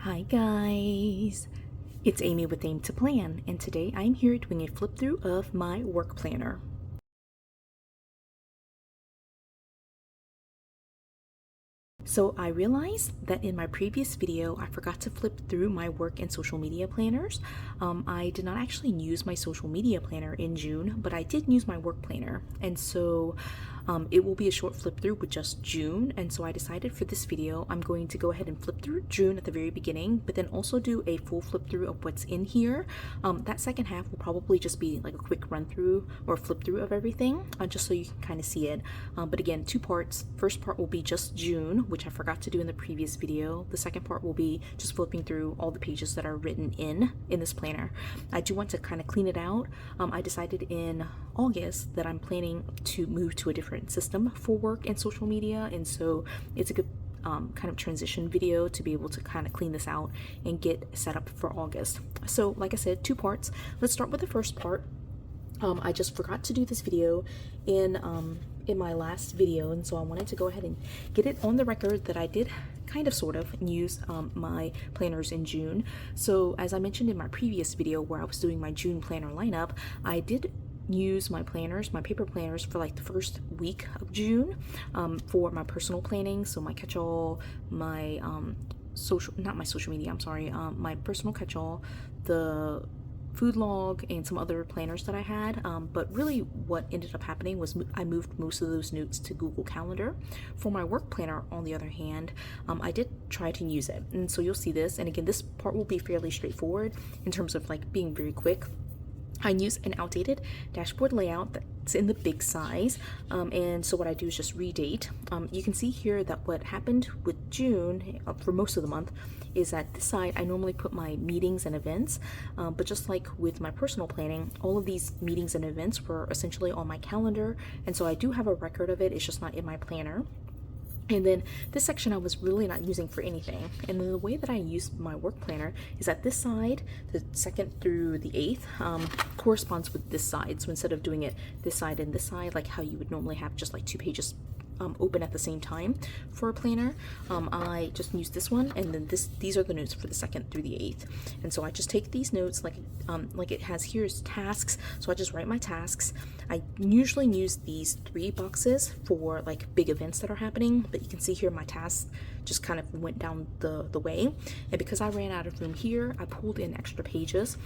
Hi guys, it's Amy with Aim to Plan, and today I'm here doing a flip through of my work planner. So I realized that in my previous video I forgot to flip through my work and social media planners. I did not actually use my social media planner in June, but I did use my work planner, and so it will be a short flip through with just June. And so I decided for this video I'm going to go ahead and flip through June at the very beginning, but then also do a full flip through of what's in here. That second half will probably just be like a quick run through or flip through of everything, just so you can kind of see it. But again, two parts. First part will be just June, which I forgot to do in the previous video. The second part will be just flipping through all the pages that are written in this planner. I do want to kind of clean it out. I decided in August that I'm planning to move to a different system for work and social media, and so it's a good kind of transition video to be able to kind of clean this out and get set up for August. So like I said, two parts. Let's start with the first part. I just forgot to do this video in my last video, and so I wanted to go ahead and get it on the record that I did kind of sort of use my planners in June. So as I mentioned in my previous video where I was doing my June planner lineup, I did use my planners, my paper planners, for like the first week of June for my personal planning. So my catch-all, my not my social media, I'm sorry, my personal catch-all, the food log, and some other planners that I had. But really what ended up happening was I moved most of those notes to Google Calendar. For my work planner, on the other hand, I did try to use it, and so you'll see this. And again, this part will be fairly straightforward in terms of like being very quick. I use an outdated dashboard layout that's in the big size, and so what I do is just redate. You can see here that what happened with June for most of the month is that this side I normally put my meetings and events, but just like with my personal planning, all of these meetings and events were essentially on my calendar, and so I do have a record of it. It's just not in my planner. And then this section I was really not using for anything. And then the way that I use my work planner is that this side, the 2nd through the 8th, corresponds with this side. So instead of doing it this side and this side, like how you would normally have just like two pages open at the same time for a planner, I just use this one, and then these are the notes for the 2nd through the 8th. And so I just take these notes like it has here is tasks, so I just write my tasks. I usually use these 3 boxes for like big events that are happening, but you can see here my tasks just kind of went down the way, and because I ran out of room here, I pulled in extra pages.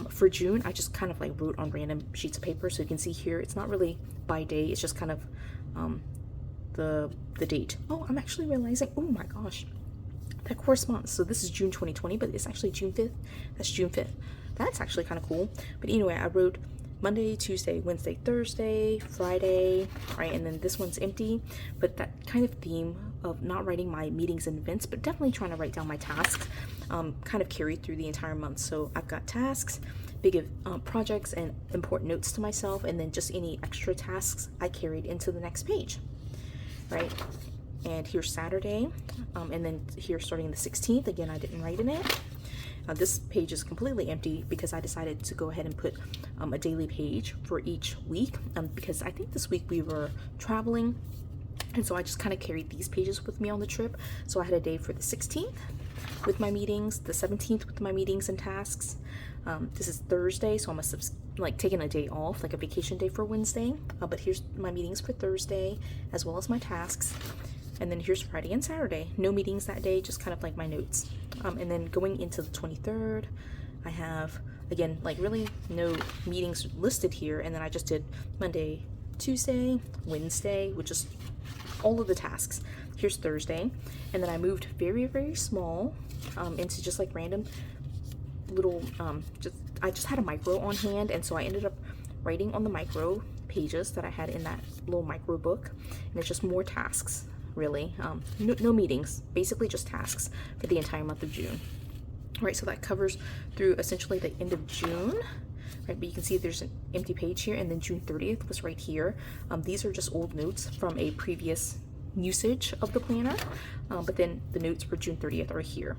For June, I just kind of like wrote on random sheets of paper, so you can see here it's not really by day, it's just kind of the date. Oh, I'm actually realizing, oh my gosh, that corresponds. So this is June 2020, but it's actually June 5th. That's June 5th. That's actually kind of cool. But anyway, I wrote Monday, Tuesday, Wednesday, Thursday, Friday, right? And then this one's empty, but that kind of theme of not writing my meetings and events, but definitely trying to write down my tasks, kind of carried through the entire month. So I've got tasks, big projects, and important notes to myself, and then just any extra tasks I carried into the next page. Right, and here's Saturday, and then here starting the 16th, again I didn't write in it. This page is completely empty because I decided to go ahead and put a daily page for each week, because I think this week we were traveling, and so I just kind of carried these pages with me on the trip. So I had a day for the 16th with my meetings, the 17th with my meetings and tasks. This is Thursday, so I must have like taken a day off, like a vacation day for Wednesday. But here's my meetings for Thursday, as well as my tasks. And then here's Friday and Saturday. No meetings that day, just kind of like my notes. And then going into the 23rd, I have, again, like really no meetings listed here. And then I just did Monday, Tuesday, Wednesday, which is all of the tasks. Here's Thursday. And then I moved very, very small into just like random little, I just had a micro on hand, and so I ended up writing on the micro pages that I had in that little micro book, and it's just more tasks, really. No meetings, basically just tasks for the entire month of June. All right, so that covers through essentially the end of June, right? But you can see there's an empty page here, and then June 30th was right here. These are just old notes from a previous usage of the planner, but then the notes for June 30th are here.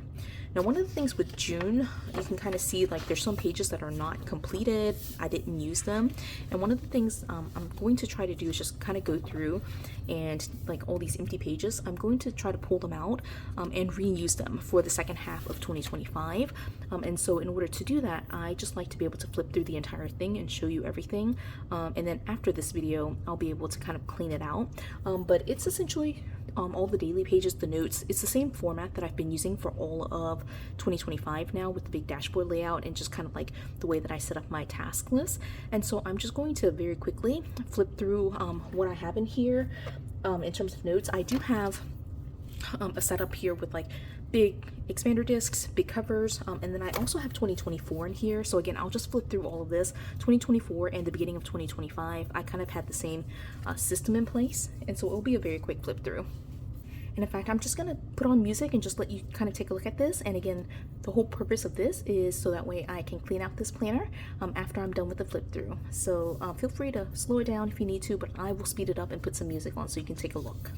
Now, one of the things with June, you can kind of see like there's some pages that are not completed. I didn't use them. And one of the things I'm going to try to do is just kind of go through and like all these empty pages, I'm going to try to pull them out and reuse them for the second half of 2025. And so in order to do that, I just like to be able to flip through the entire thing and show you everything. And then after this video, I'll be able to kind of clean it out. But it's essentially all the daily pages, the notes, it's the same format that I've been using for all of 2025 now, with the big dashboard layout and just kind of like the way that I set up my task list. And so I'm just going to very quickly flip through what I have in here in terms of notes. I do have a setup here with like big expander discs, big covers, and then I also have 2024 in here. So again, I'll just flip through all of this. 2024 and the beginning of 2025, I kind of had the same system in place, and so it'll be a very quick flip through. And in fact, I'm just gonna put on music and just let you kind of take a look at this. And again, the whole purpose of this is so that way I can clean out this planner after I'm done with the flip through. So feel free to slow it down if you need to, but I will speed it up and put some music on so you can take a look.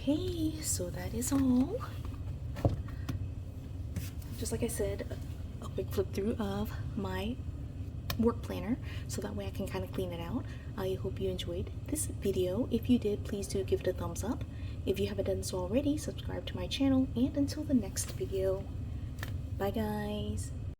Okay, so that is all. Just like I said, a quick flip through of my work planner so that way I can kind of clean it out. I hope you enjoyed this video. If you did, please do give it a thumbs up. If you haven't done so already, subscribe to my channel, and until the next video, bye guys.